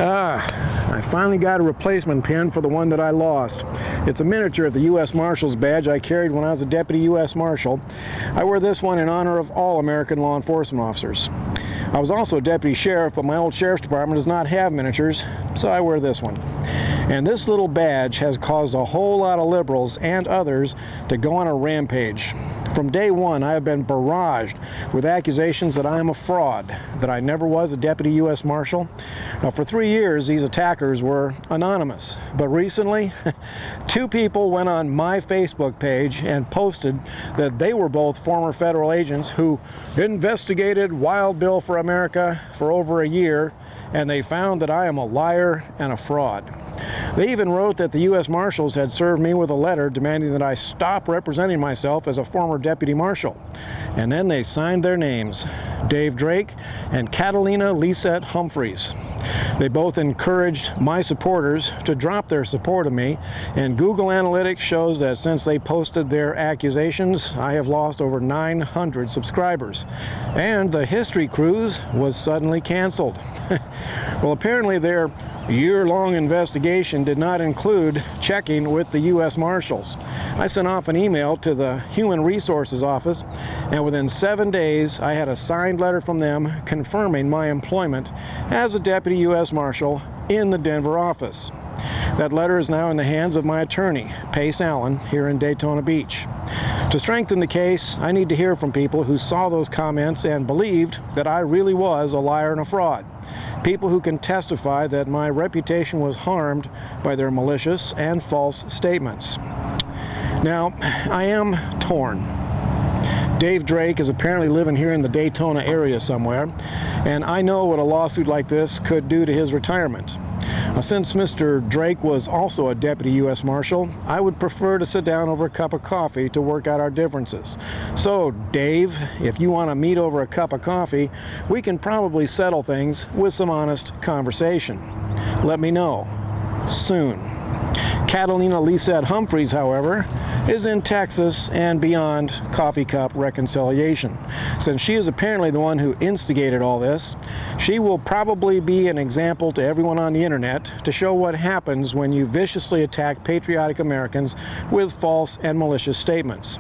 I finally got a replacement pin for the one that I lost. It's a miniature of the U.S. Marshal's badge I carried when I was a Deputy U.S. Marshal. I wear this one in honor of all American law enforcement officers. I was also a Deputy Sheriff, but my old Sheriff's Department does not have miniatures, so I wear this one. And this little badge has caused a whole lot of liberals and others to go on a rampage. From day one, I have been barraged with accusations that I am a fraud, that I never was a Deputy U.S. Marshal. Now, for 3 years, these attackers were anonymous. But recently, 2 people went on my Facebook page and posted that they were both former federal agents who investigated Wild Bill for America for over a year, and they found that I am a liar and a fraud. They even wrote that the U.S. Marshals had served me with a letter demanding that I stop representing myself as a former Deputy Marshal. And then they signed their names, Dave Drake and Catalina Lisette Humphreys. They both encouraged my supporters to drop their support of me, and Google Analytics shows that since they posted their accusations, I have lost over 900 subscribers. And the history cruise was suddenly canceled. Well, apparently their year-long investigation did not include checking with the U.S. Marshals. I sent off an email to the Human Resources Office, and within 7 days, I had a signed letter from them confirming my employment as a Deputy U.S. Marshal in the Denver office. That letter is now in the hands of my attorney, Pace Allen, here in Daytona Beach. To strengthen the case, I need to hear from people who saw those comments and believed that I really was a liar and a fraud. People who can testify that my reputation was harmed by their malicious and false statements. Now, I am torn. Dave Drake is apparently living here in the Daytona area somewhere, and I know what a lawsuit like this could do to his retirement. Now, since Mr. Drake was also a Deputy U.S. Marshal, I would prefer to sit down over a cup of coffee to work out our differences. So, Dave, if you want to meet over a cup of coffee, we can probably settle things with some honest conversation. Let me know. Soon. Catalina Lisette Humphreys, however, is in Texas and beyond coffee cup reconciliation. Since she is apparently the one who instigated all this, she will probably be an example to everyone on the internet to show what happens when you viciously attack patriotic Americans with false and malicious statements.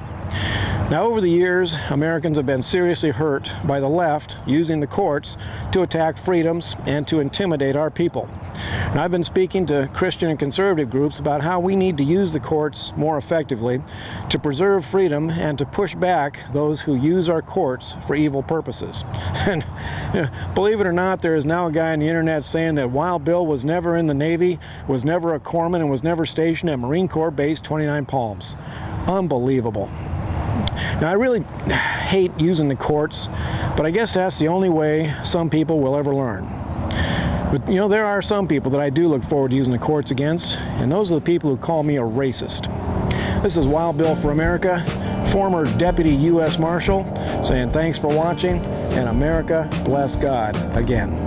Now, over the years, Americans have been seriously hurt by the left using the courts to attack freedoms and to intimidate our people. And I've been speaking to Christian and conservative groups about how we need to use the courts more effectively to preserve freedom and to push back those who use our courts for evil purposes. And believe it or not, there is now a guy on the internet saying that Wild Bill was never in the Navy, was never a corpsman, and was never stationed at Marine Corps Base 29 Palms. Unbelievable. Now, I really hate using the courts, but I guess that's the only way some people will ever learn. But, you know, there are some people that I do look forward to using the courts against, and those are the people who call me a racist. This is Wild Bill for America, former Deputy U.S. Marshal, saying thanks for watching, and America bless God again.